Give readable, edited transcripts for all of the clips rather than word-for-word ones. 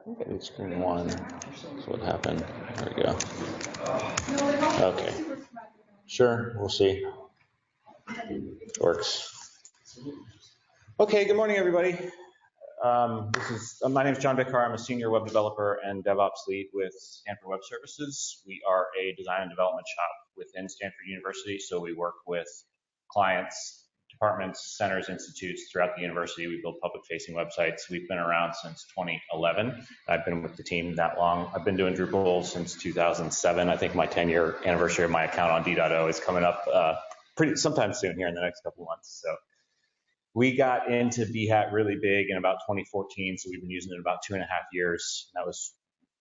Okay, screen one. That's what happened. There we go. Okay. Sure, we'll see. Works. Okay, good morning, everybody. My name is John Bickar. I'm a senior web developer and DevOps lead with Stanford Web Services. We are a design and development shop within Stanford University, so we work with clients, departments, centers, institutes throughout the university. We build public-facing websites. We've been around since 2011. I've been with the team that long. I've been doing Drupal since 2007. I think my 10-year anniversary of my account on D.O is coming up sometime soon here in the next couple of months. So we got into Behat really big in about 2014, so we've been using it about 2.5 years. And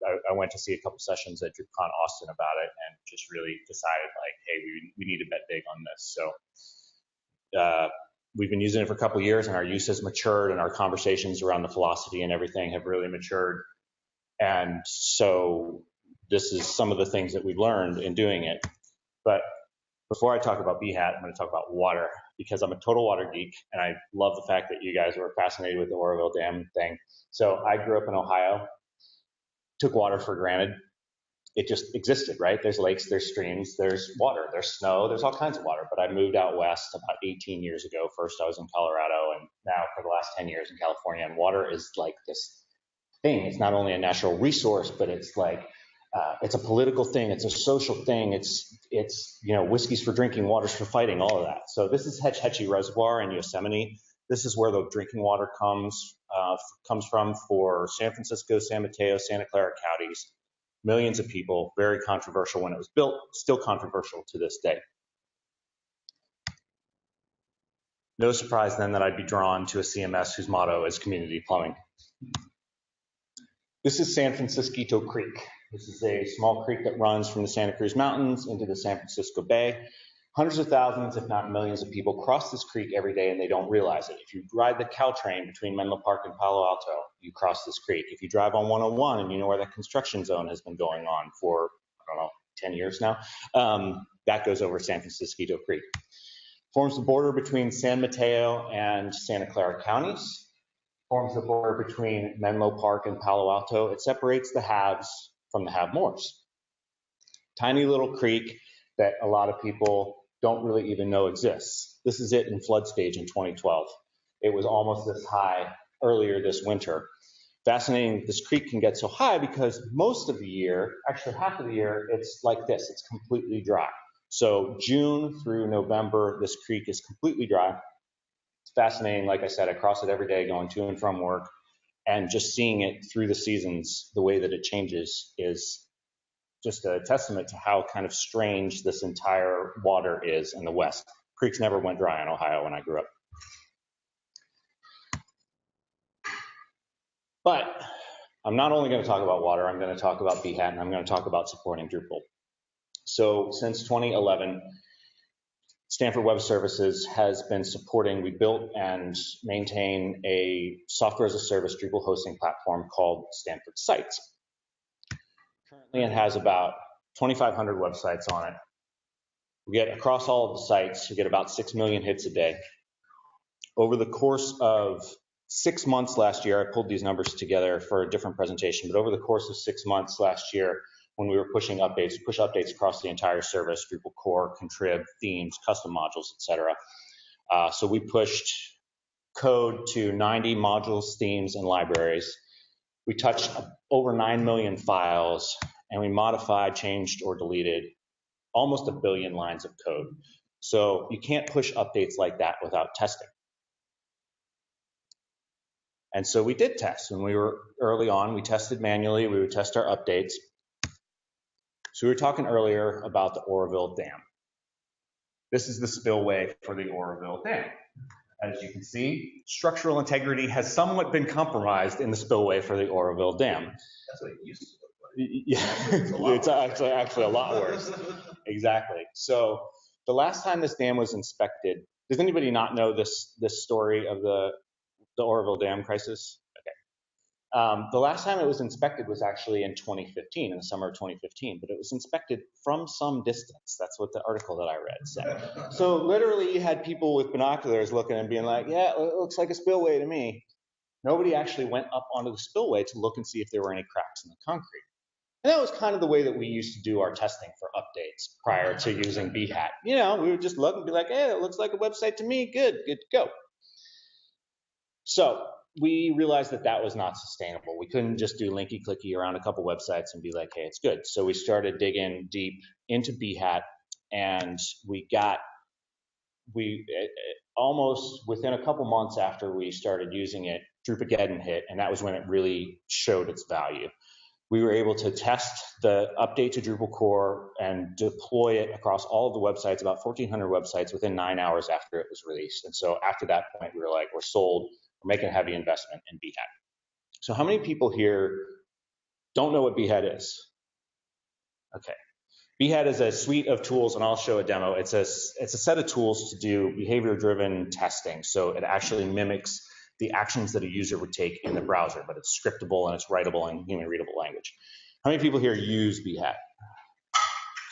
I went to see a couple sessions at DrupalCon Austin about it and just really decided, like, hey, we need to bet big on this. So we've been using it for a couple of years, and our use has matured, and our conversations around the philosophy and everything have really matured. And so this is some of the things that we've learned in doing it. But before I talk about Behat, I'm going to talk about water, because I'm a total water geek, and I love the fact that you guys were fascinated with the Oroville Dam thing. So I grew up in Ohio, took water for granted. It just existed, right? There's lakes, there's streams, there's water, there's snow, there's all kinds of water. But I moved out west about 18 years ago. First I was in Colorado, and now for the last 10 years in California. And water is like this thing. It's not only a natural resource, but it's like it's a political thing. It's a social thing. It's whiskey's for drinking, water's for fighting, all of that. So this is Hetch Hetchy Reservoir in Yosemite. This is where the drinking water comes from for San Francisco, San Mateo, Santa Clara counties. Millions of people. Very controversial when it was built. Still controversial to this day. No surprise then that I'd be drawn to a CMS whose motto is community plumbing. This is San Francisco Creek. This is a small creek that runs from the Santa Cruz Mountains into the San Francisco Bay. Hundreds of thousands, if not millions of people cross this creek every day, and they don't realize it. If you ride the Caltrain between Menlo Park and Palo Alto, you cross this creek. If you drive on 101 and you know where that construction zone has been going on for, 10 years now, that goes over San Francisco Creek. Forms the border between San Mateo and Santa Clara counties. Forms the border between Menlo Park and Palo Alto. It separates the haves from the have-mores. Tiny little creek that a lot of people don't really even know exists. This is it in flood stage in 2012. It was almost this high earlier this winter. Fascinating, this creek can get so high because most of the year, actually half of the year, it's like this. It's completely dry. So June through November, this creek is completely dry. It's fascinating. Like I said, I cross it every day going to and from work, and just seeing it through the seasons, the way that it changes is just a testament to how kind of strange this entire water is in the West. Creeks never went dry in Ohio when I grew up. But I'm not only going to talk about water, I'm going to talk about Behat, and I'm going to talk about supporting Drupal. So since 2011, Stanford Web Services has been supporting, we built and maintain a software as a service Drupal hosting platform called Stanford Sites. Currently it has about 2,500 websites on it. We get across all of the sites, we get about 6 million hits a day. Over the course of 6 months last year, I pulled these numbers together for a different presentation, but over the course of 6 months last year, when we were pushing updates, we push updates across the entire service, Drupal core, contrib, themes, custom modules, etc. So we pushed code to 90 modules, themes, and libraries. We touched over 9 million files, and we modified, changed, or deleted almost 1 billion lines of code. So you can't push updates like that without testing. And so we did test. When we were early on, we tested manually. We would test our updates. So we were talking earlier about the Oroville Dam. This is the spillway for the Oroville Dam. As you can see, structural integrity has somewhat been compromised in the spillway for the Oroville Dam. That's what it used to look like. Yeah, it's actually a lot worse. Exactly. So the last time this dam was inspected, does anybody not know this story of the Oroville Dam crisis? Okay. The last time it was inspected was actually in 2015, in the summer of 2015, but it was inspected from some distance. That's what the article that I read said. So literally you had people with binoculars looking and being like, yeah, it looks like a spillway to me. Nobody actually went up onto the spillway to look and see if there were any cracks in the concrete. And that was kind of the way that we used to do our testing for updates prior to using Behat. You know, we would just look and be like, hey, it looks like a website to me. Good to go. So we realized that that was not sustainable. We couldn't just do linky clicky around a couple websites and be like, hey, it's good. So we started digging deep into Behat, and almost within a couple months after we started using it, Drupal hit, and that was when it really showed its value. We were able to test the update to Drupal core and deploy it across all of the websites, about 1,400 websites, within 9 hours after it was released. And so after that point, we were like, we're sold. We're making a heavy investment in Behat. So how many people here don't know what Behat is? Okay. Behat is a suite of tools, and I'll show a demo. It's a set of tools to do behavior-driven testing. So it actually mimics the actions that a user would take in the browser, but it's scriptable and it's writable in human-readable language. How many people here use Behat?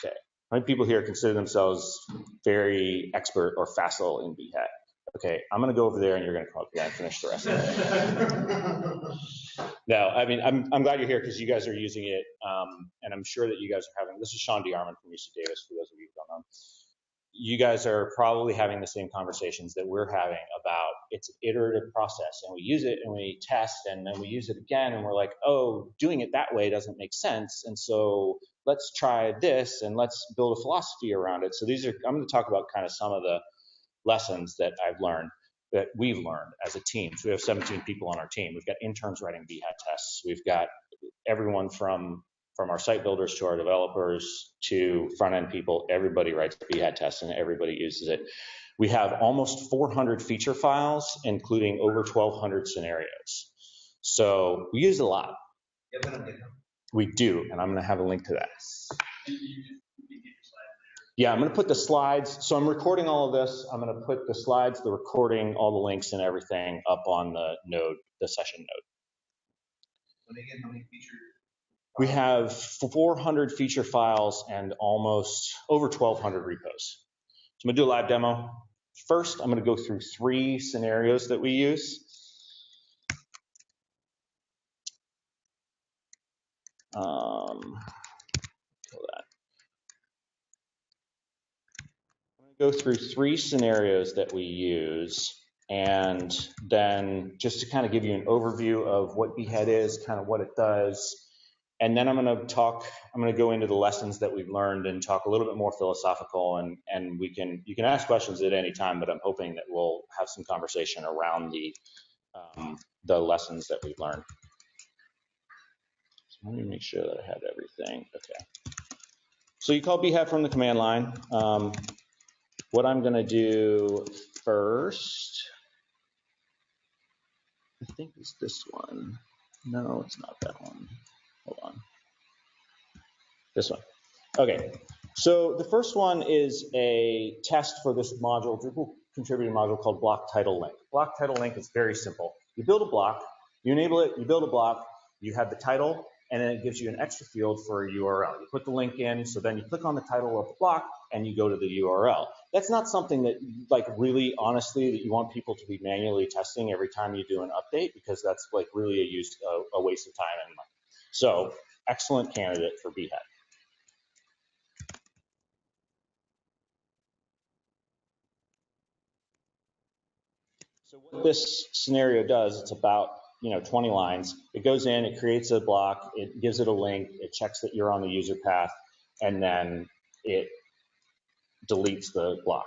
Okay. How many people here consider themselves very expert or facile in Behat? Okay, I'm going to go over there, and you're going to come up here and finish the rest of it. No, I mean, I'm glad you're here because you guys are using it, and I'm sure that you guys are having. This is Sean DeArmond from UC Davis, for those of you who don't know. You guys are probably having the same conversations that we're having about it's an iterative process, and we use it and we test, and then we use it again, and we're like, oh, doing it that way doesn't make sense, and so let's try this and let's build a philosophy around it. So I'm going to talk about kind of some of the lessons that I've learned, that we've learned as a team. So we have 17 people on our team. We've got interns writing Behat tests. We've got everyone from our site builders to our developers to front-end people. Everybody writes Behat tests and everybody uses it. We have almost 400 feature files, including over 1,200 scenarios. So we use it a lot. We do, and I'm going to have a link to that. Yeah, I'm going to put the slides. So I'm recording all of this. I'm going to put the slides, the recording, all the links and everything up on the node, the session node. How many features? We have 400 feature files and almost over 1,200 repos. So I'm going to do a live demo. First, I'm going to go through 3 scenarios that we use. Go through 3 scenarios that we use, and then just to kind of give you an overview of what Behat is, kind of what it does, and then I'm going to go into the lessons that we've learned and talk a little bit more philosophical, and you can ask questions at any time, but I'm hoping that we'll have some conversation around the lessons that we've learned. So let me make sure that I have everything. Okay. So you call Behat from the command line. What I'm going to do first, I think it's this one. No, it's not that one. Hold on. This one. Okay. So the first one is a test for this module, Drupal contributor module called block title link. Block title link is very simple. You build a block, you enable it, you build a block, you have the title, and then it gives you an extra field for a URL. You put the link in, so then you click on the title of the block and you go to the URL. That's not something that, like, really honestly, that you want people to be manually testing every time you do an update, because that's like really a waste of time and money. So excellent candidate for Behat. So what this scenario does, it's about 20 lines. It goes in, it creates a block, it gives it a link, it checks that you're on the user path, and then it deletes the block.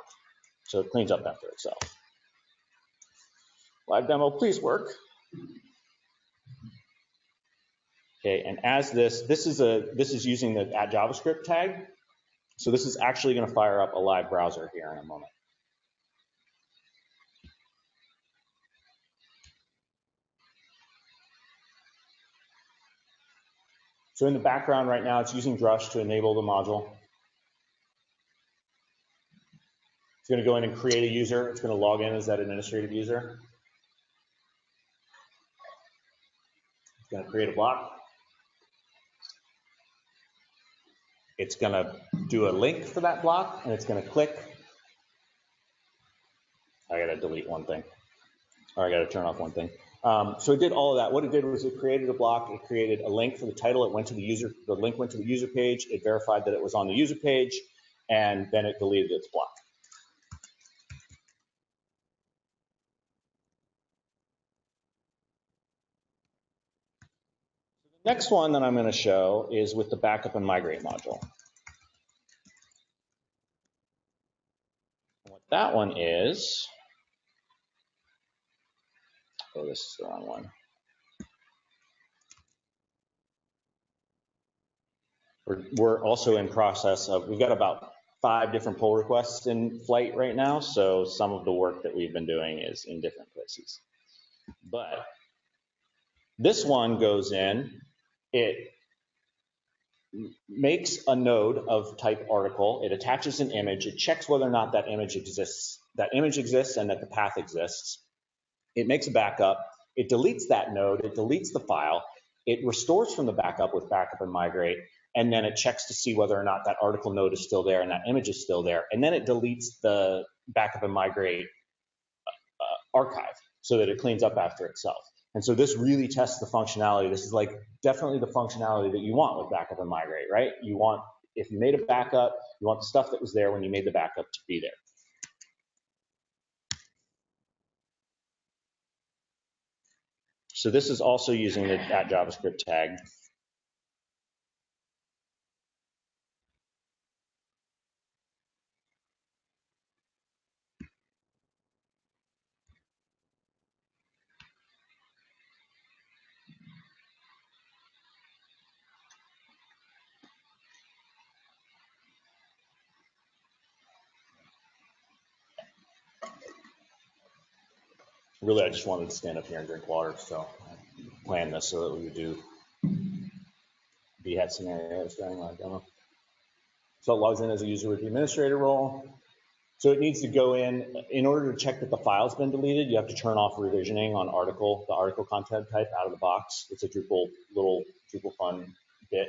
So it cleans up after itself. Live demo, please work. Okay, and as this is using the @JavaScript tag. So this is actually going to fire up a live browser here in a moment. So in the background right now, it's using Drush to enable the module. It's going to go in and create a user. It's going to log in as that administrative user. It's going to create a block. It's going to do a link for that block, and it's going to click. I got to delete one thing, or I got to turn off one thing. So it did all of that. What it did was it created a block. It created a link for the title. It went to the user. The link went to the user page. It verified that it was on the user page, and then it deleted its block. The next one that I'm going to show is with the backup and migrate module. And what that one is, oh, this is the wrong one. We're also in process of, we've got about 5 different pull requests in flight right now, so some of the work that we've been doing is in different places. But this one goes in, it makes a node of type article, it attaches an image, it checks whether or not that image exists and that the path exists. It makes a backup, it deletes that node, it deletes the file, it restores from the backup with backup and migrate, and then it checks to see whether or not that article node is still there and that image is still there, and then it deletes the backup and migrate archive so that it cleans up after itself. And so this really tests the functionality. This is like definitely the functionality that you want with backup and migrate, right? You want, if you made a backup, you want the stuff that was there when you made the backup to be there. So this is also using that JavaScript tag. Really, I just wanted to stand up here and drink water, so I planned this so that we would do Behat scenarios during my demo. So it logs in as a user with the administrator role. So it needs to go in order to check that the file's been deleted, you have to turn off revisioning on the article content type out of the box. It's a little Drupal fun bit.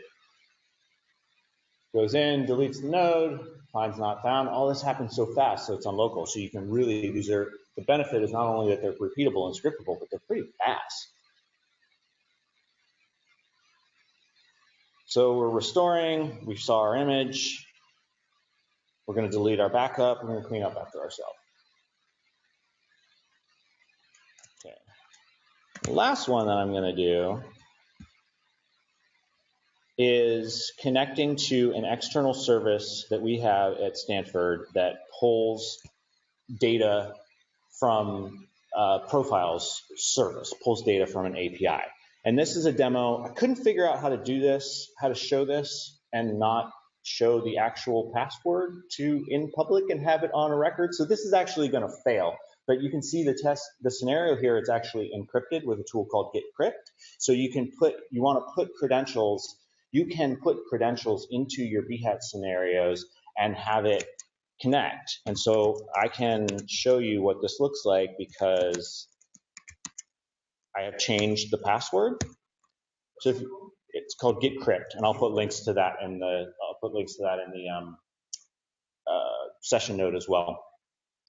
Goes in, deletes the node, finds not found. All this happens so fast, so it's on local. So you can really, the benefit is not only that they're repeatable and scriptable, but they're pretty fast. So we're restoring, we saw our image. We're going to delete our backup. We're going to clean up after ourselves. Okay. The last one that I'm going to do is connecting to an external service that we have at Stanford that pulls data from profiles service, pulls data from an API. And this is a demo. I couldn't figure out how to do this, how to show this and not show the actual password in public and have it on a record. So this is actually going to fail. But you can see the scenario here, it's actually encrypted with a tool called getcrypt. So you want to put credentials, you can put credentials into your Behat scenarios and have it connect. And so I can show you what this looks like because I have changed the password. So it's called getcrypt, and I'll put links to that in the session note as well.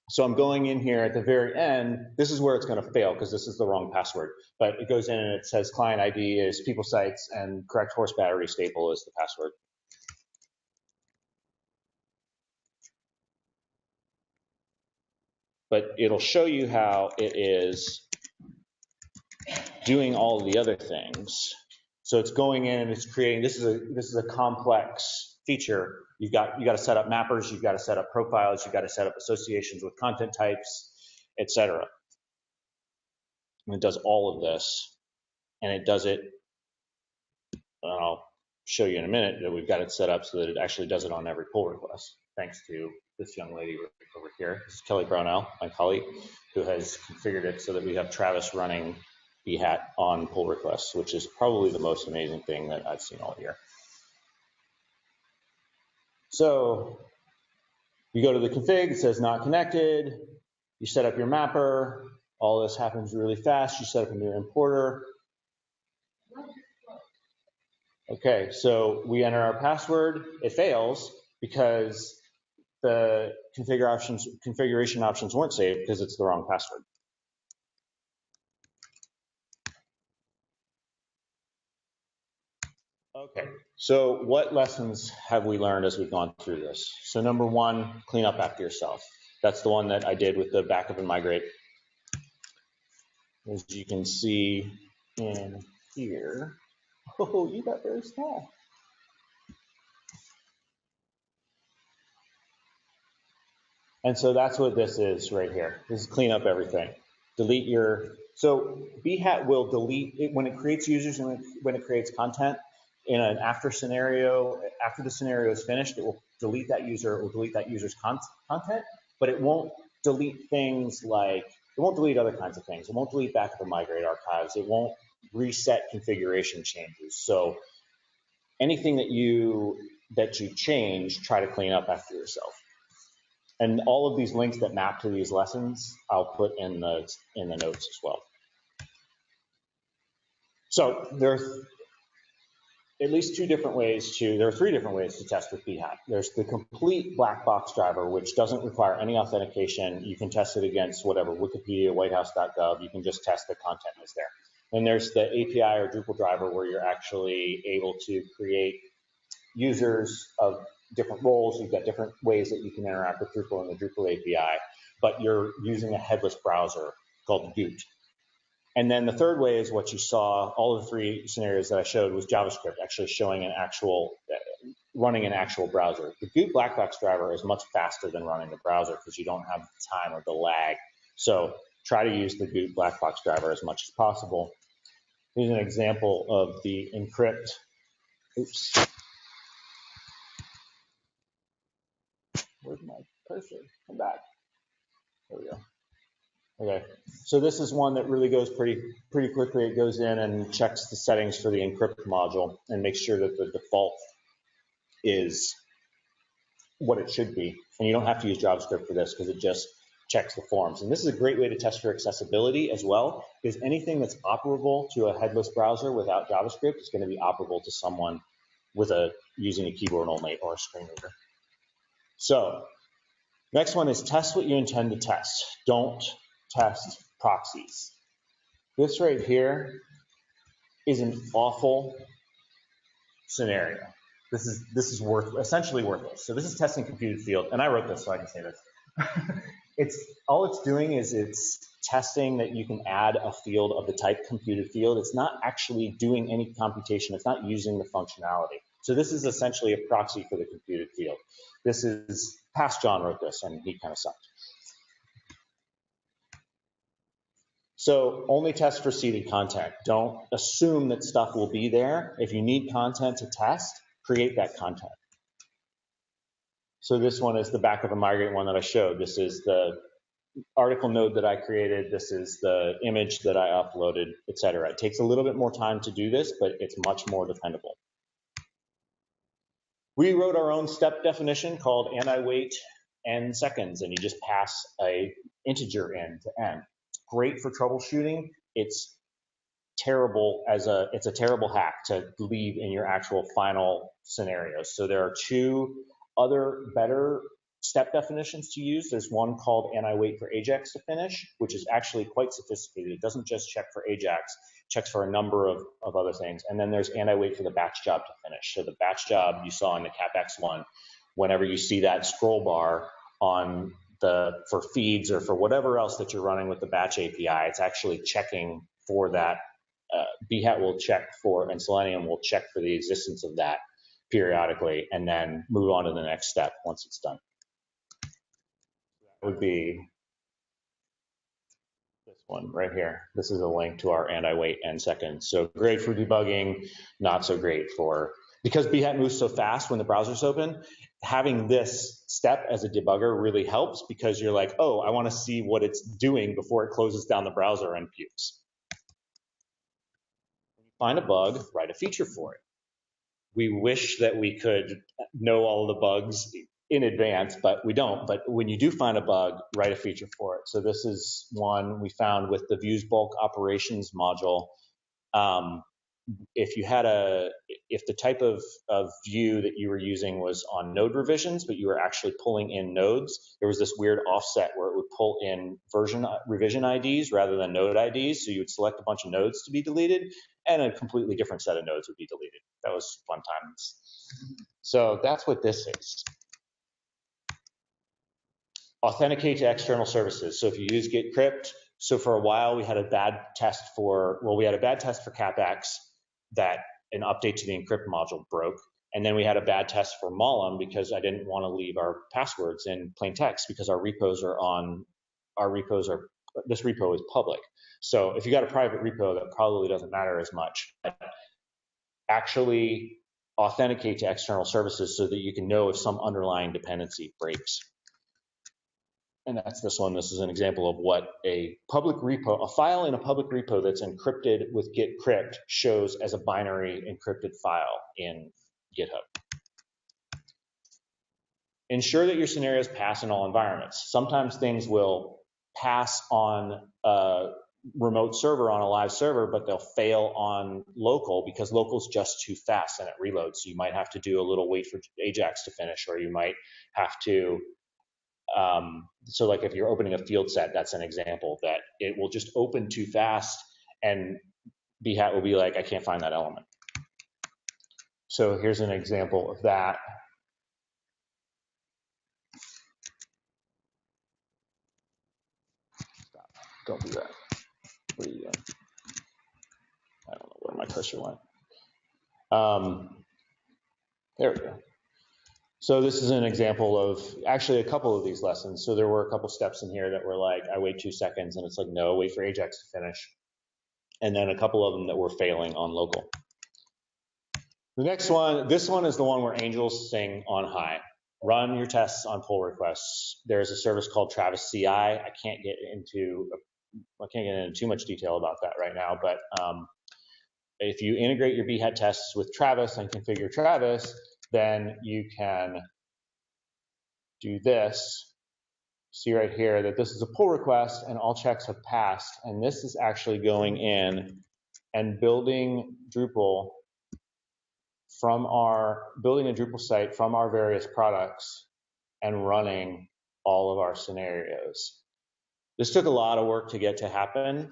So I'm going in here at the very end. This is where it's going to fail because this is the wrong password. But it goes in and it says client ID is people sites and correct horse battery staple is the password. But it'll show you how it is doing all the other things. So it's going in and it's creating. This is a complex feature. You've got to set up mappers. You've got to set up profiles. You've got to set up associations with content types, etc. And it does all of this, and it does it. And I'll show you in a minute that we've got it set up so that it actually does it on every pull request. Thanks to this young lady over here. This is Kelly Brownell, my colleague, who has configured it so that we have Travis running Behat on pull requests, which is probably the most amazing thing that I've seen all year. So you go to the config, it says not connected. You set up your mapper. All this happens really fast. You set up a new importer. Okay, so we enter our password. It fails because the configuration options weren't saved because it's the wrong password. Okay, so what lessons have we learned as we've gone through this? So number one, clean up after yourself. That's the one that I did with the backup and migrate. As you can see in here, oh, you got very small. And so that's what this is right here. This is clean up everything. Delete your, so Behat will delete it when it creates users and when it creates content in an after scenario. After the scenario is finished, it will delete that user, it will delete that user's content, but it won't delete things like, it won't delete other kinds of things. It won't delete backup and migrate archives. It won't reset configuration changes. So anything that you change, try to clean up after yourself. And all of these links that map to these lessons, I'll put in the notes as well. So there's at least there are three different ways to test with Behat. There's the complete black box driver, which doesn't require any authentication. You can test it against whatever, Wikipedia, whitehouse.gov. You can just test the content is there. Then there's the API or Drupal driver, where you're actually able to create users of different roles. You've got different ways that you can interact with Drupal in the Drupal API, but you're using a headless browser called Goot. And then the third way is what you saw, all of the three scenarios that I showed was JavaScript actually showing running an actual browser. The Goot black box driver is much faster than running the browser because you don't have the time or the lag. So try to use the Goot black box driver as much as possible. Here's an example of the encrypt. Oops. Where's my cursor? Come back. There we go. Okay, so this is one that really goes pretty quickly. It goes in and checks the settings for the encrypt module and makes sure that the default is what it should be. And you don't have to use JavaScript for this because it just checks the forms. And this is a great way to test for accessibility as well, because anything that's operable to a headless browser without JavaScript is going to be operable to someone with using a keyboard only or a screen reader. So next one is test what you intend to test. Don't test proxies. This right here is an awful scenario. This is essentially worthless. So this is testing computed field, and I wrote this so I can say this. All it's doing is it's testing that you can add a field of the type computed field. It's not actually doing any computation. It's not using the functionality. So this is essentially a proxy for the computed field. This is, past John wrote this, and he kind of sucked. So only test for seeded content. Don't assume that stuff will be there. If you need content to test, create that content. So this one is the backup and migrate one that I showed. This is the article node that I created. This is the image that I uploaded, etc. It takes a little bit more time to do this, but it's much more dependable. We wrote our own step definition called anti-wait n seconds, and you just pass a integer in to n. Great for troubleshooting. It's a terrible hack to leave in your actual final scenarios. So there are two other better step definitions to use. There's one called anti-wait for Ajax to finish, which is actually quite sophisticated. It doesn't just check for Ajax, it checks for a number of other things. And then there's anti-wait for the batch job to finish. So the batch job you saw in the CapEx one, whenever you see that scroll bar for feeds or for whatever else that you're running with the batch API, it's actually checking for that. Behat will check for, and Selenium will check for the existence of that periodically, and then move on to the next step once it's done. That would be this one right here. This is a link to our anti-wait n seconds. So great for debugging, not so great for, because Behat moves so fast when the browser's open, having this step as a debugger really helps, because you're like, oh, I want to see what it's doing before it closes down the browser and pukes. When you find a bug, write a feature for it. We wish that we could know all the bugs in advance, but we don't. But when you do find a bug, write a feature for it. So this is one we found with the views bulk operations module. If the type of view that you were using was on node revisions, but you were actually pulling in nodes, there was this weird offset where it would pull in revision IDs rather than node IDs. So you would select a bunch of nodes to be deleted, and a completely different set of nodes would be deleted. That was fun times. So that's what this is. Authenticate to external services. So if you use git crypt, so for a while we had a bad test for, CapEx that an update to the encrypt module broke. And then we had a bad test for Mollum because I didn't want to leave our passwords in plain text because this repo is public. So if you got a private repo, that probably doesn't matter as much. But actually authenticate to external services so that you can know if some underlying dependency breaks. And that's this one. This is an example of what a public repo, a file in a public repo that's encrypted with git crypt shows as a binary encrypted file in GitHub. Ensure that your scenarios pass in all environments. Sometimes things will pass on a remote server, on a live server, but they'll fail on local because local's just too fast and it reloads. So you might have to do a little wait for Ajax to finish, or you might have to so like if you're opening a field set, that's an example that it will just open too fast and Behat will be like, I can't find that element. So here's an example of that. Stop. Don't do that. What are you doing? I don't know where my cursor went. There we go. So this is an example of actually a couple of these lessons. So there were a couple steps in here that were like, I wait 2 seconds, and it's like, no, wait for Ajax to finish. And then a couple of them that were failing on local. The next one, this one is the one where angels sing on high. Run your tests on pull requests. There's a service called Travis CI. I can't get into too much detail about that right now, but if you integrate your Behat tests with Travis and configure Travis, then you can do this. See right here that this is a pull request and all checks have passed. And this is actually going in and building a Drupal site from our various products and running all of our scenarios. This took a lot of work to get to happen.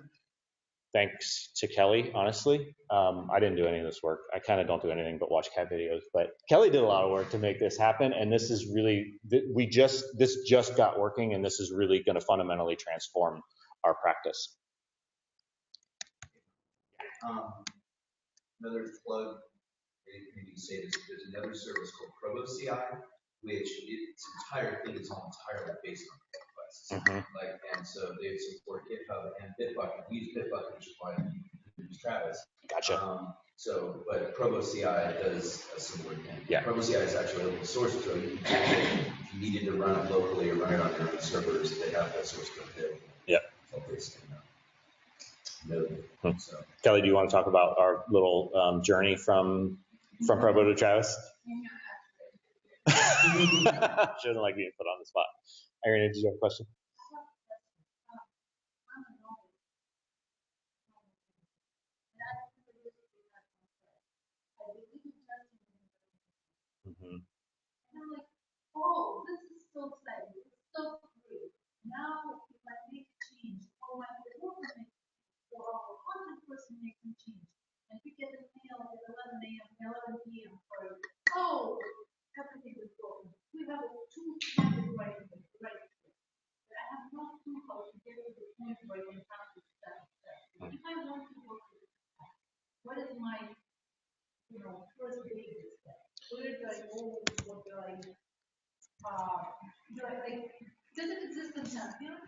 Thanks to Kelly, honestly. I didn't do any of this work. I kind of don't do anything but watch cat videos, but Kelly did a lot of work to make this happen. And this is really, this just got working, and this is really going to fundamentally transform our practice. Another plug, maybe you say this, there's another service called Provo CI, which its entire thing is all entirely based on requests. And so they support GitHub and Bitbucket. We use Bitbucket, which is why we use Travis. Gotcha. But Provo CI does a similar thing. Yeah. Provo CI is actually open source, so you can take it, if you needed to run it locally or run it on your own servers, they have that source code there. Yeah. So. Kelly, do you want to talk about our little journey from Provo to Travis? She doesn't like being put on the spot. Irene, did you have a question? Mm-hmm. And I'm like, oh, this is so exciting. It's so great. Now, if I make a change, or my developer makes a change, or our content person makes a change, and we get an email at 11 a.m., 11 p.m. for, oh, everything is broken. We have a two-handed right away. But I have no clue how to get to the point where I can have this step. If I want to work with this, what is my, first basic step? Where do I go? What do I, does it exist in Pantheon?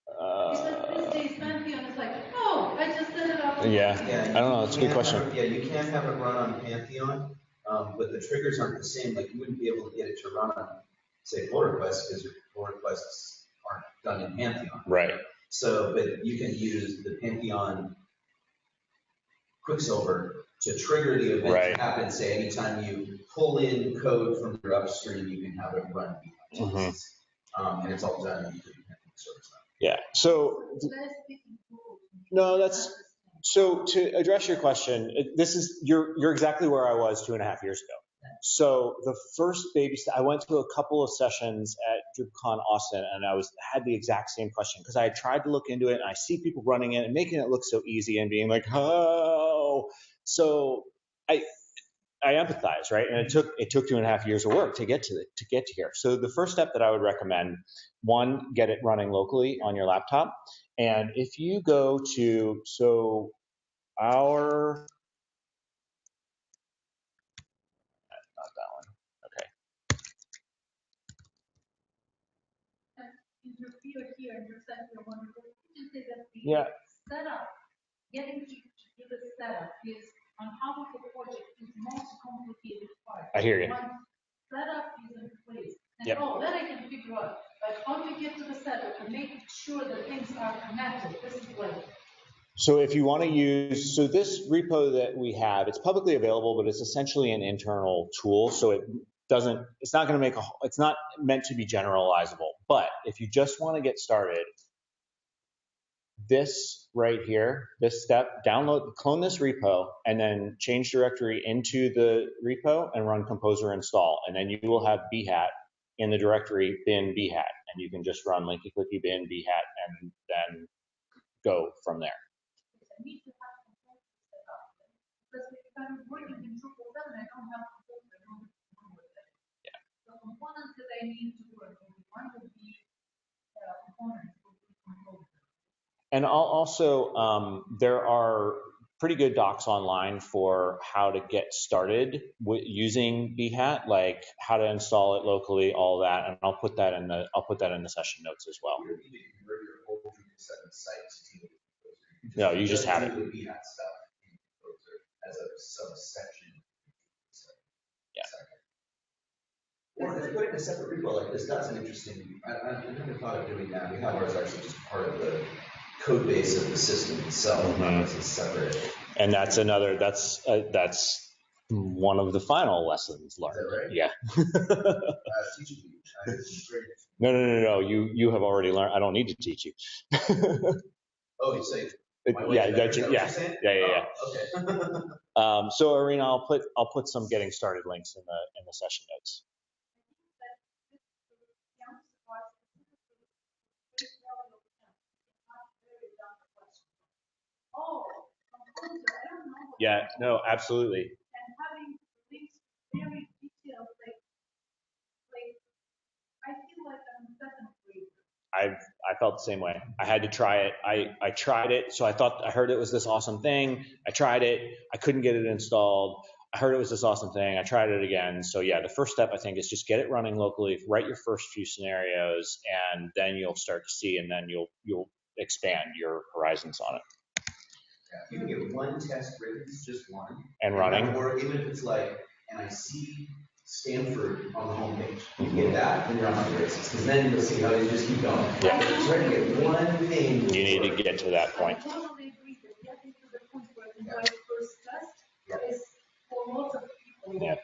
Because these days Pantheon is like, oh, I just set it up. Yeah, I don't know, that's a good question. You can't have it run on Pantheon, but the triggers aren't the same. Like you wouldn't be able to get it to run on, say, pull requests because your pull requests aren't done in Pantheon. Right. So, but you can use the Pantheon Quicksilver to trigger the event to happen. Say anytime you pull in code from your upstream, you can have it run. And it's all done in the service. Yeah. So no, so to address your question, you're exactly where I was 2.5 years ago. So the first baby step, I went to a couple of sessions at DrupalCon Austin, and I had the exact same question because I had tried to look into it, and I see people running it and making it look so easy and being like, oh. So I I empathize, right? And it took 2.5 years of work to get to here. So the first step that I would recommend, one, get it running locally on your laptop. And if you go to, so our, not that one, okay. And interfere here and your set your wonderful. You say that the Yeah. setup, getting to do the setup is on top of the project is the most complicated part. I hear you. Once setup is in place, and Yep. then I can figure out. But how to get to the setup and make sure that things are connected. This is like. So if you want to use, so this repo that we have, it's publicly available, but it's essentially an internal tool. So it's not going to make it's not meant to be generalizable. But if you just want to get started, this right here, this step, clone this repo, and then change directory into the repo and run composer install. And then you will have Behat in the directory bin Behat. And you can just run linky clicky bin Behat and then go from there. I need to have components set up. Because if I'm working in Drupal 7, I don't have components, I don't know with that. Yeah. The components that I need to work with, one would be components, would be components. And also, there are pretty good docs online for how to get started using Behat, like how to install it locally, all that, and I'll put that in the session notes as well. You don't need to convert your whole Drupal 7 site to deal with Composer. No, you just have it. Deal with Behat stuff in Composer as a subsection. Yeah. Or if you put it in a separate repo like this, that's an interesting. I never thought of doing that. We have ours actually just part of the code base of the system itself, not as a separate. And that's one of the final lessons learned. Is that right? Yeah. Teaching you. No. You have already learned. I don't need to teach you. Oh, you say. Yeah. Yeah. Okay. So Arena, I'll put some getting started links in the session notes. Yeah, no, absolutely. And having links very detailed, like I feel like I'm a second grader. I felt the same way. I had to try it. I tried it. So I heard it was this awesome thing. I tried it. I couldn't get it installed. I heard it was this awesome thing. I tried it again. So yeah, the first step I think is just get it running locally, write your first few scenarios, and then you'll start to see, and then you'll expand your horizons on it. Yeah, you can get one test written, just one. And running. Or even if it's like, and I see Stanford on the homepage. You get that, then you're on the races. Because then you'll see how they just keep going. Yeah. Try to get one thing. You need to get to that point. I totally agree that getting to the point where the very first test is for lots of people. Yeah.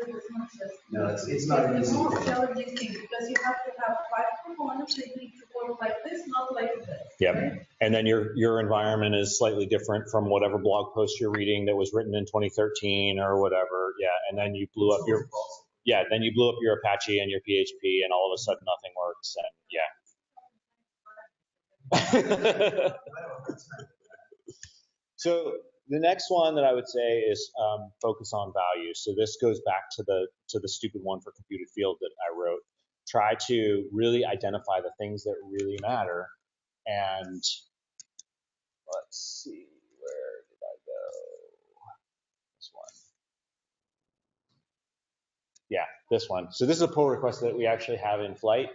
There is not just. No, it's not an It's easy the most thing. challenging thing because you have to have 5 components that need to work like this, not like this. Yeah. Right? And then your environment is slightly different from whatever blog post you're reading that was written in 2013 or whatever. Yeah. And then you blew up your Apache and your PHP, and all of a sudden nothing works. And yeah. So the next one that I would say is focus on value. So this goes back to the stupid one for computed field that I wrote. Try to really identify the things that really matter. And let's see, where did I go? This one. Yeah, this one. So this is a pull request that we actually have in flight,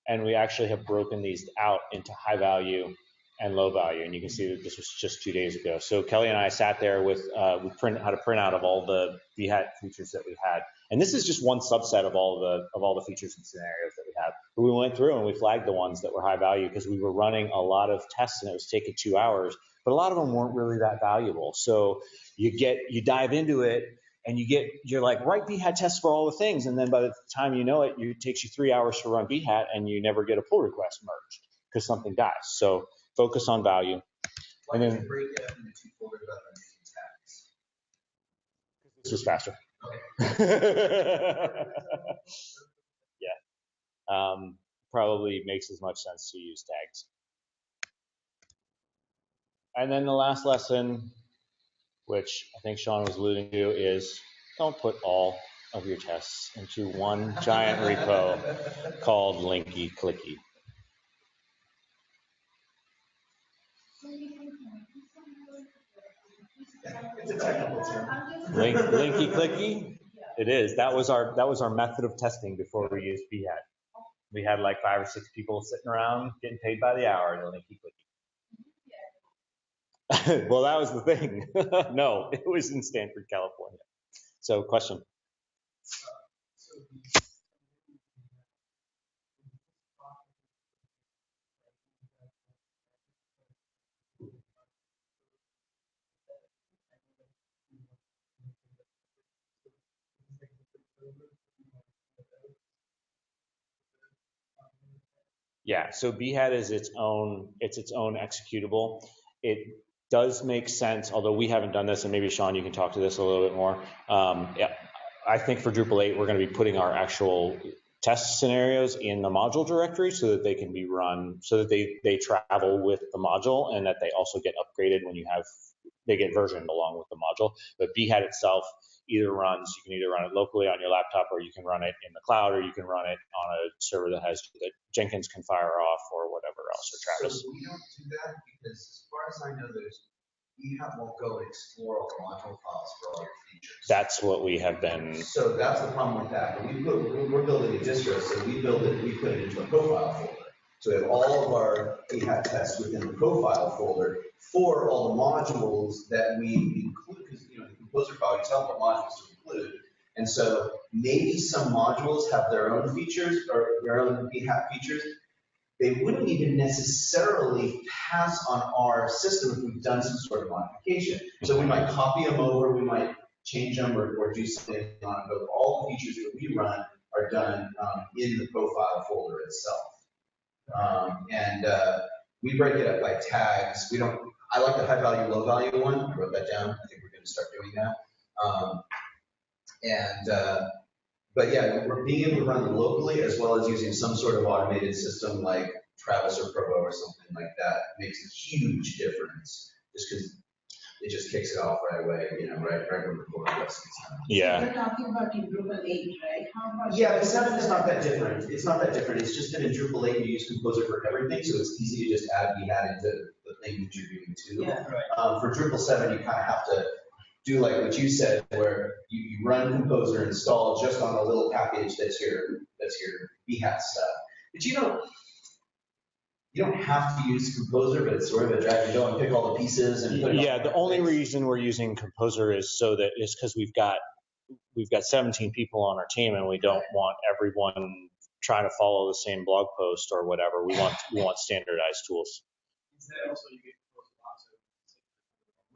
and we actually have broken these out into high value and low value. And you can see that this was just 2 days ago. So Kelly and I sat there with how to print out of all the Behat features that we had. And this is just one subset of all the features and scenarios that we have. But we went through and we flagged the ones that were high value because we were running a lot of tests and it was taking 2 hours. But a lot of them weren't really that valuable. So you dive into it and you're like, write Behat tests for all the things. And then by the time you know it, it takes you 3 hours to run Behat and you never get a pull request merged because something dies. So focus on value. Why did you break it up into 2 folders rather than using tags? This was faster. Okay. Yeah. Probably makes as much sense to use tags. And then the last lesson, which I think Sean was alluding to, is don't put all of your tests into one giant repo called linky clicky. It's a technical term. Linky clicky? It is. That was our method of testing before we used Behat. We had like 5 or 6 people sitting around getting paid by the hour to linky clicky. Well, that was the thing. No, it was in Stanford, California. So, question. Yeah, so Behat is its own executable. It does make sense, although we haven't done this, and maybe Sean, you can talk to this a little bit more. Yeah, I think for Drupal 8, we're going to be putting our actual test scenarios in the module directory so that they can be run, so that they travel with the module and that they also get upgraded when they get versioned along with the module. But Behat itself you can either run it locally on your laptop, or you can run it in the cloud, or you can run it on a server that Jenkins can fire off, or whatever else, or Travis. So we don't do that because, as far as I know, Behat won't go and explore all the module files for all your features. That's what we have been. So that's the problem with that. But we're building a distro, so we put it into a profile folder. So we have all of our Behat tests within the profile folder for all the modules that we include, because the composer file, you tell them what modules to include. And so maybe some modules have their own features or their own Behat features. They wouldn't even necessarily pass on our system if we've done some sort of modification. So we might copy them over, we might change them or do something on them, but all the features that we run are done in the profile folder itself. We break it up by tags. I like the high value, low value one. I wrote that down. I think we're going to start doing that. But yeah, we're being able to run them locally as well as using some sort of automated system like Travis or Provo or something like that makes a huge difference just because it just kicks it off right away, right when the pull request gets done. Yeah. You're talking about in Drupal 8, right? Yeah, but 7 is not that different. It's not that different. It's just that in Drupal 8 you use Composer for everything, so it's easy to just add Behat into the thing that you're doing too. Yeah, right. For Drupal 7, you kind of have to do like what you said, where you run Composer, install just on a little package that's your Behat stuff. But you don't have to use Composer, but it's sort of a drag and go and pick all the pieces and put it the only reason we're using Composer is because we've got 17 people on our team, and we don't want everyone trying to follow the same blog post or whatever. We want standardized tools. Also, you get lots of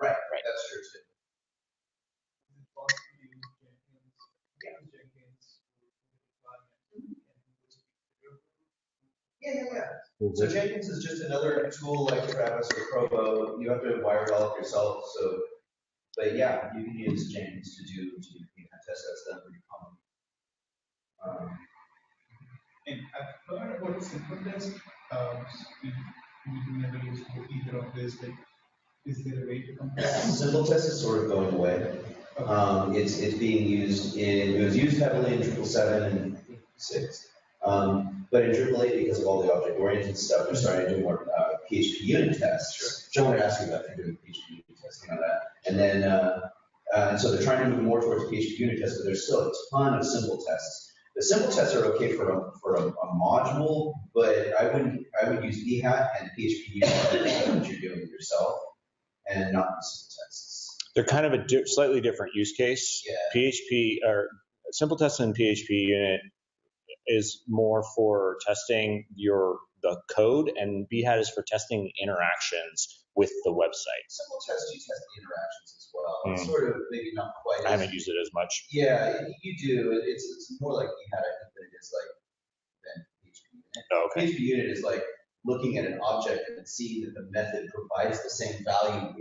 right. That's true too. Yeah. So Jenkins is just another tool like Travis or Provo. You have to wire it all up yourself. But yeah, you can use Jenkins to do test that's done pretty common. And I've heard about simple test. We never use either of this. Is there a way to compare? Simple test is sort of going away. Okay. It's being used it was used heavily in Drupal 7 and 6. But in Drupal 8, because of all the object-oriented stuff, they're starting to do more PHP unit tests. Sure. John would ask you about doing PHP unit testing on that. And then, so they're trying to move more towards PHP unit tests, but there's still a ton of simple tests. The simple tests are okay for a module, but I would use Behat and PHP unit tests that you're doing yourself, and not the simple tests. They're kind of a slightly different use case. Yeah. PHP or simple tests in PHP unit is more for testing the code, and Behat is for testing interactions with the website. Simple tests, you test the interactions as well. It's sort of maybe not quite. I haven't used it as much. Yeah, you do. It's more like Behat, I think, than it is than PHP unit. Oh, okay. PHP unit is like looking at an object and seeing that the method provides the same value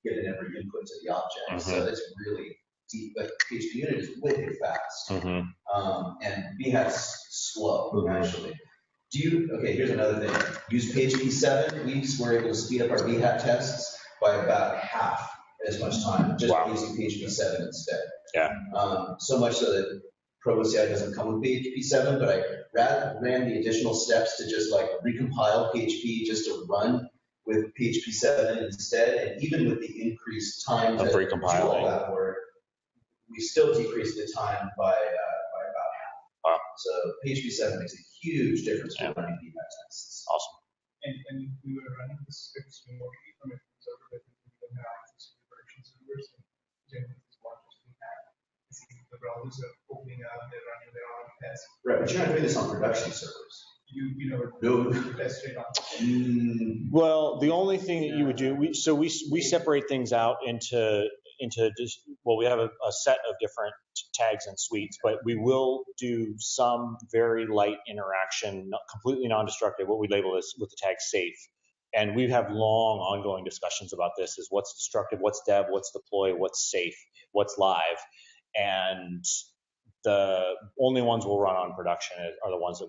given every input to the object. Mm-hmm. So that's really deep, but PHP unit is wicked fast. Mm-hmm. And Behat's slow, actually. Okay, here's another thing. Use PHP 7. We were able to speed up our Behat tests by about half as much time, just Wow. using PHP 7 instead. Yeah. So much so that Provo CI doesn't come with PHP 7, but I ran the additional steps to just like recompile PHP just to run with PHP 7 instead, and even with the increased time to do all that work, we still decreased the time by about half. Wow. So PHP 7 makes a huge difference for running Behat tests. Awesome. And we were running the scripts remotely from a server that we don't have access to the production servers. And generally, this watches we have. The browsers are opening up, they're running their own tests. Right, but you're not doing this on production servers. You know, No. test rate on. Well, the only thing that you would do, we separate things out into just, well, we have a set of different tags and suites, but we will do some very light interaction, completely non-destructive, what we label as with the tag safe. And we have long ongoing discussions about this, is what's destructive, what's dev, what's deploy, what's safe, what's live. And the only ones we'll run on production are the ones that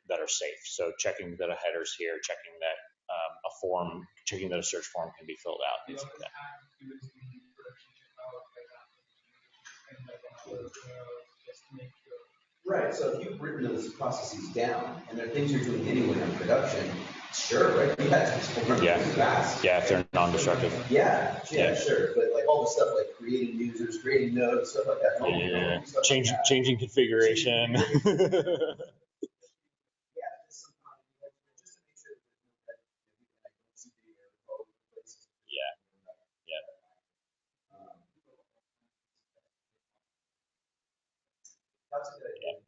that are safe. So checking that a header's here, checking that a form, checking that a search form can be filled out, things like that. Right, so if you've written those processes down and they're things you're doing anyway in production, sure, right? Yeah, if they're non-destructive. Yeah, sure. But like all the stuff like creating users, creating nodes, stuff like that. Changing configuration. That's a good idea.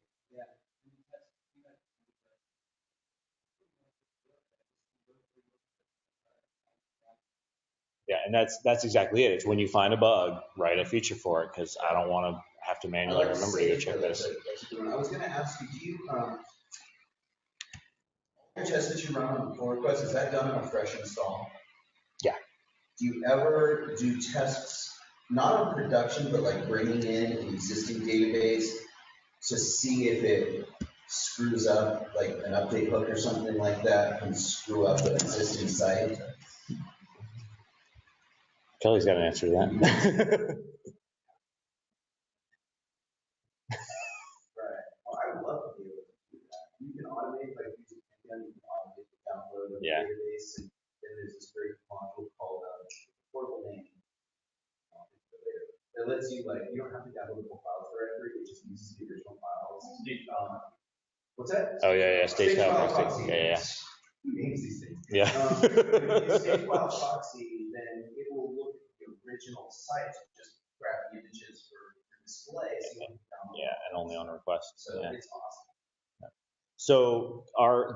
Yeah, and that's exactly it. It's when you find a bug, write a feature for it, because I don't want to have to manually remember to go check this. I was going to ask you, do you your tests that you run on pull requests, is that done on a fresh install? Yeah. Do you ever do tests, not on production, but like bringing in an existing database to see if it screws up, like an update hook or something like that can screw up an existing site? Kelly's got an answer to that. Right. Well, I would love to be able to do that. You can automate, like using Python, you can automate the download of the database, and then there's this great module called portable name. It lets you, like, you don't have to download the whole files directory, it just uses the original files. What's that? Oh, yeah, stage file proxy. Yeah. Who names these things? Yeah. If you use stage file proxy, then it will look at the original site and just grab the images for display. So you can download and only on request. So it's awesome. So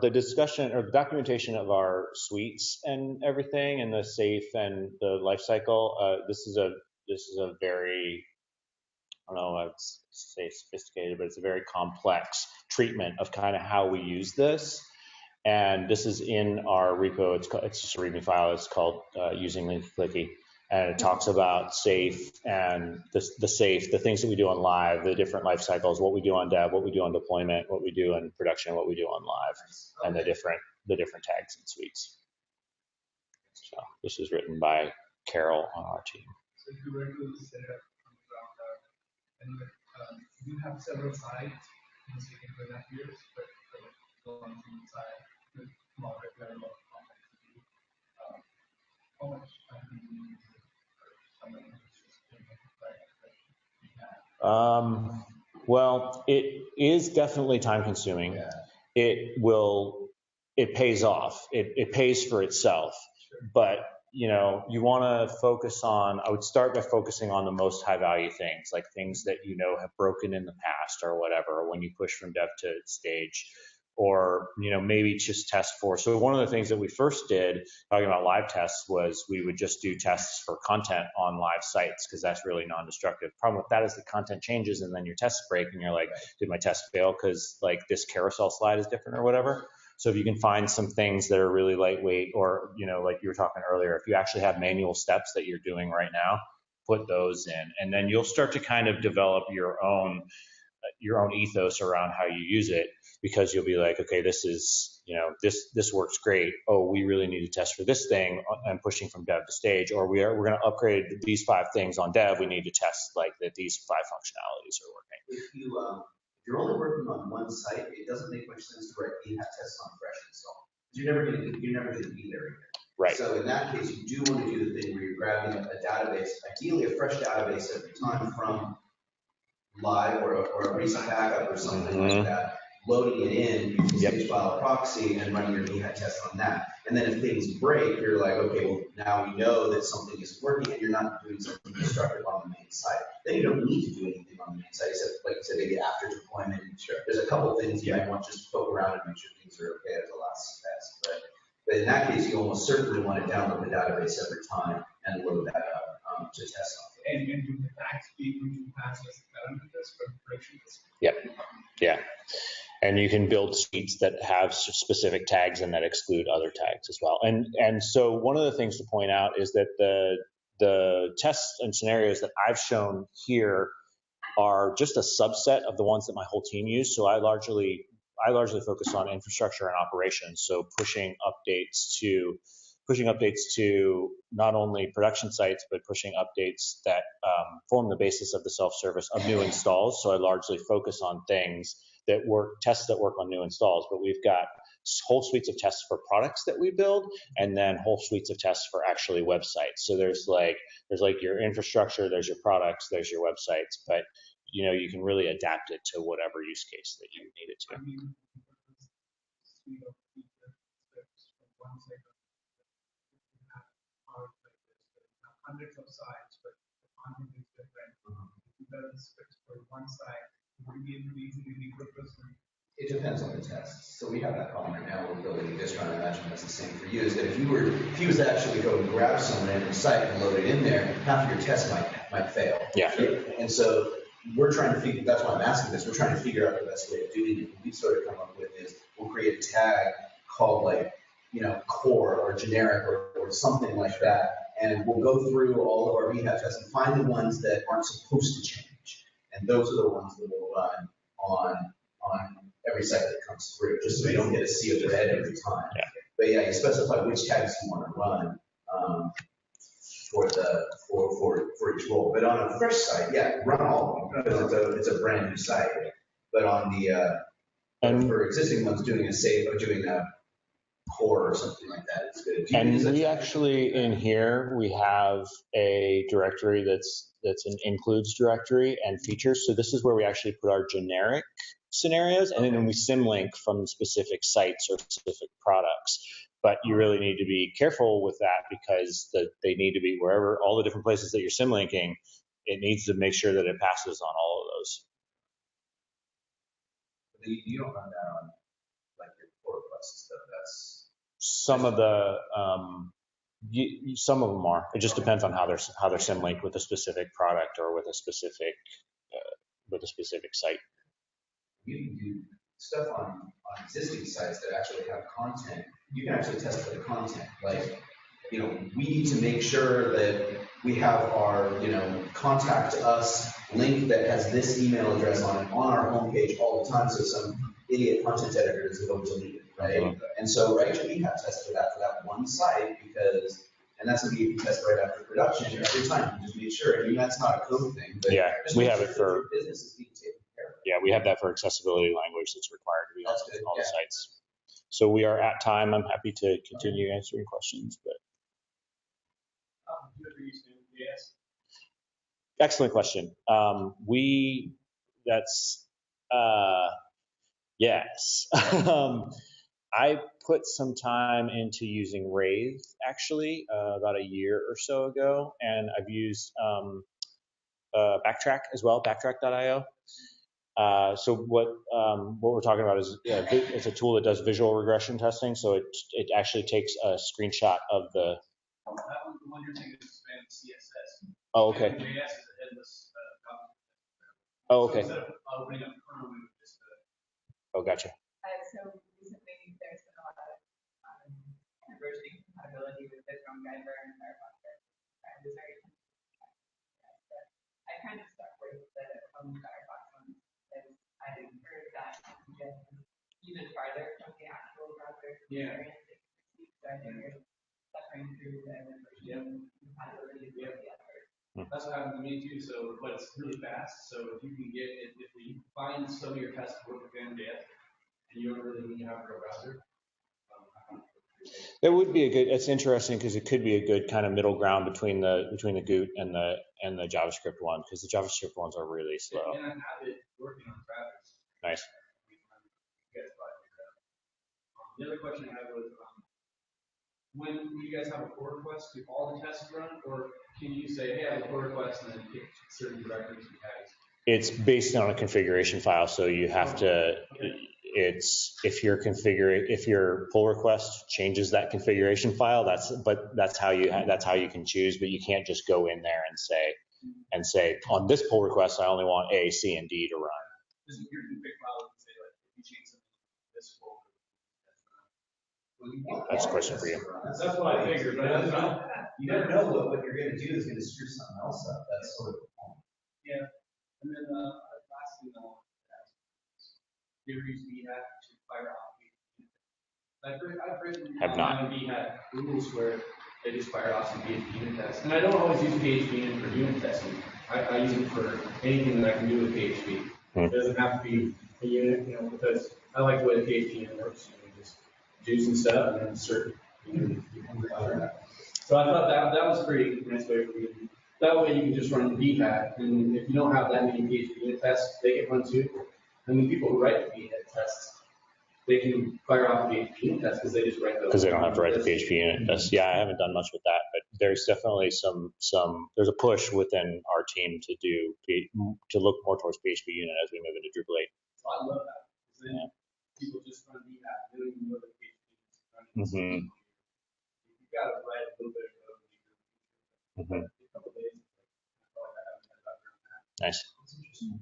the discussion or the documentation of our suites and everything, and the safe and the life cycle, this is a very, I don't know, I'd say sophisticated, but it's a very complex treatment of kind of how we use this. And this is in our repo. It's just a README file. It's called Using Linky Clicky. And it talks about safe and the safe, the things that we do on live, the different life cycles, what we do on dev, what we do on deployment, what we do in production, what we do on live, and the different tags and suites. So this is written by Carol on our team. So if you were to set up from the ground up, and you have several sites, it's taken 2.5 years, but go on the side with moderate level of complexity. How much time do you need for someone who's just well, it is definitely time consuming. Yeah. It pays off. It pays for itself. Sure. But you want to focus on, I would start by focusing on the most high value things, like things that have broken in the past or whatever, when you push from dev to stage, or maybe just test for. So one of the things that we first did, talking about live tests, was we would just do tests for content on live sites, because that's really non-destructive. Problem with that is the content changes and then your tests break and you're like, did my test fail because like this carousel slide is different or whatever? So if you can find some things that are really lightweight, or like you were talking earlier, if you actually have manual steps that you're doing right now, put those in, and then you'll start to kind of develop your own ethos around how you use it. because you'll be like, okay, this is, this works great. Oh, we really need to test for this thing, and pushing from dev to stage, or we're going to upgrade these 5 things on dev. We need to test like that these 5 functionalities are working. If you're only working on one site, it doesn't make much sense to write Behat tests on fresh install. You're never going to be there again. Right. So in that case, you do want to do the thing where you're grabbing a database, ideally a fresh database every time from live or a recent backup or something like that, loading it in using stage file proxy and running your Behat test on that. And then if things break, you're like, okay, well, now we know that something isn't working and you're not doing something destructive on the main site. Then you don't need to do anything on the main site, except, like you said, maybe after deployment. Sure. There's a couple things you might want just to poke around and make sure things are okay as a last test. But in that case, you almost certainly want to download the database every time and load that up to test on. And do the tags be able to pass as parameters for predictions? Yep. Yeah. And you can build suites that have specific tags and that exclude other tags as well. And so one of the things to point out is that the tests and scenarios that I've shown here are just a subset of the ones that my whole team use. So I largely focus on infrastructure and operations. So pushing updates to not only production sites, but pushing updates that form the basis of the self-service of new installs. So I largely focus on things that tests that work on new installs, but we've got whole suites of tests for products that we build, and then whole suites of tests for actually websites. So there's like your infrastructure, there's your products, there's your websites, but you can really adapt it to whatever use case that you need it to. I mean, suite of features from one side hundreds of sites, but the content is different. If you build scripts for one site, would you be able to easily repurpose them? It depends on the tests. So we have that problem right now. We're building a distro, and I imagine that's the same for you. Is that if you was to actually go and grab some random site and load it in there, half of your tests might fail. Yeah. And so we're trying to figure. That's why I'm asking this. We're trying to figure out the best way of doing it. What we've sort of come up with is we'll create a tag called core or generic or something like that. And we'll go through all of our Behat tests and find the ones that aren't supposed to change. And those are the ones that we'll run on every site that comes through, just so we don't get a sea of red every time. Yeah. But yeah, you specify which tags you want to run for each role. But on a fresh site, yeah, run all of them because it's a brand new site. But on for existing ones, doing a save or doing a core or something like that is good. And we actually, in here, we have a directory that's an includes directory and features. So this is where we actually put our generic scenarios, and then we symlink from specific sites or specific products. But you really need to be careful with that because they need to be wherever, all the different places that you're symlinking, it needs to make sure that it passes on all of those. You don't run that on your core requests, though. That's some of them are. It just depends on how they're symlinked with a specific product or with a specific site. You can do stuff on existing sites that actually have content. You can actually test for the content. We need to make sure that we have our, contact us link that has this email address on it on our homepage all the time, so some idiot content editor isn't going to delete it, right? Mm-hmm. And so, right, we have tests for that one site and that's going to be a test right after production every time. Just make sure. I mean, that's not a code thing, but yeah, we have it for businesses being taken care of. Yeah, we have that for accessibility language that's required to be on all the sites. So we are at time. I'm happy to continue answering questions, but. Excellent question. Yes. I put some time into using Rave actually about a year or so ago, and I've used Backtrack as well, backtrack.io. So what we're talking about is it's a tool that does visual regression testing. So it actually takes a screenshot of the. That was the one you're thinking of expanding CSS. Oh, okay. JS is a headless Oh, okay. So instead of opening up Chrome, we would just. Oh, gotcha. So recently, there's been a lot of versioning compatibility with the Chrome driver and Firefox. I kind of stuck with the Chrome Firefox one because I heard that. Yeah. So I think you're suffering through the compatibility with the effort. That's what happened to me too. So, but it's really fast. So if you can get, if you find some of your tests work with MJS and you don't really need to have a browser. It would be a good. It's interesting because it could be a good kind of middle ground between the Goot and the JavaScript one, because the JavaScript ones are really slow. And I have it working on Travis. Nice. The other question I had was, when you guys have a pull request, do all the tests run, or can you say, hey, I have a pull request, and then pick certain directories and tags? It's based on a configuration file, so you have to. It's if your pull request changes that configuration file, that's how you can choose. But you can't just go in there and say on this pull request I only want A, C, and D to run. Does your config file say like if you change something this folder? That's a question for you. That's what I figured, but you don't know what you're going to do is going to screw something else up. That's sort of the point. Yeah. And then last thing I wanted to ask is, do you use Behat to fire off PHP? I've written Behat rules where they just fire off some PHP unit tests. And I don't always use PHP unit for unit testing. I use it for anything that I can do with PHP. It doesn't have to be a unit, because I like the way the PHP unit works. You just do some stuff and then insert. So I thought that was a pretty nice way for you. That way you can just run Behat, and if you don't have that many PHP unit tests, they get run too. I mean, people who write the Behat tests, they can fire off PHP unit tests because they just write those. Because they don't have to write the PHP unit tests. Yeah, I haven't done much with that, but there's definitely there's a push within our team to look more towards PHP unit as we move into Drupal 8. So I love that, because then people just run Behat, they don't even know that PHP is running. You've got to write a little bit of code. Nice. Can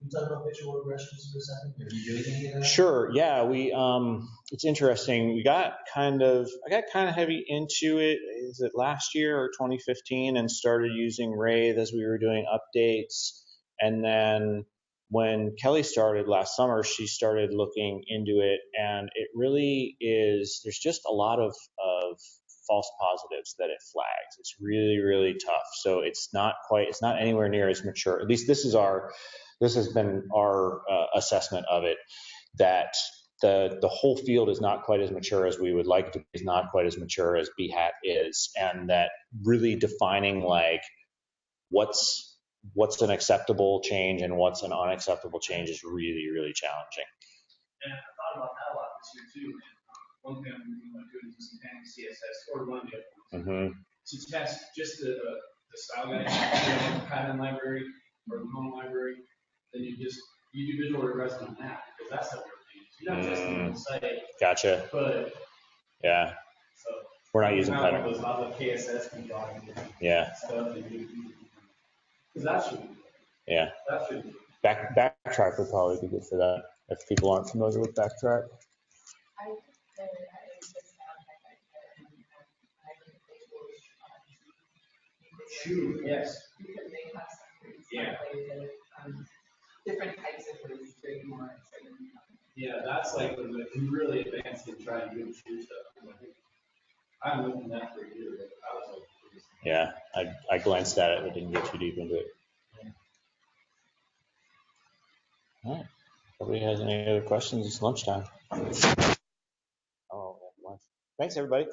you talk about visual regressions for a second? Are you doing any of that? Sure. Yeah, it's interesting. I got kind of heavy into it. Is it last year or 2015? And started using Wraith as we were doing updates. And then when Kelly started last summer, she started looking into it, and it really is. There's just a lot of false positives that it flags. It's really, really tough. So it's not anywhere near as mature. At least this has been our assessment of it, that the whole field is not quite as mature as we would like it to be, is not quite as mature as Behat is, and that really defining like what's an acceptable change and what's an unacceptable change is really, really challenging. And I thought about that a lot this year too. And one thing I'm going to do is some dynamic CSS or one to test just the style guide, the pattern library or the home library. Then you do visual regression on that, because that's how we're doing it. You're not testing the site. Gotcha. But yeah. So we're not using pattern. Those other KSS can draw yeah. Stuff because that should be. Yeah. That should be. Backtrack would probably be good for that if people aren't familiar with Backtrack. Shoot, yes. Because they have some different types of ways to create more. Yeah, that's like when you really advanced in trying to do shoe stuff. I haven't looked at that for a year, but I was like, yeah, I glanced at it, but didn't get too deep into it. All right. Nobody has any other questions? It's lunchtime. Oh, lunch. Thanks, everybody.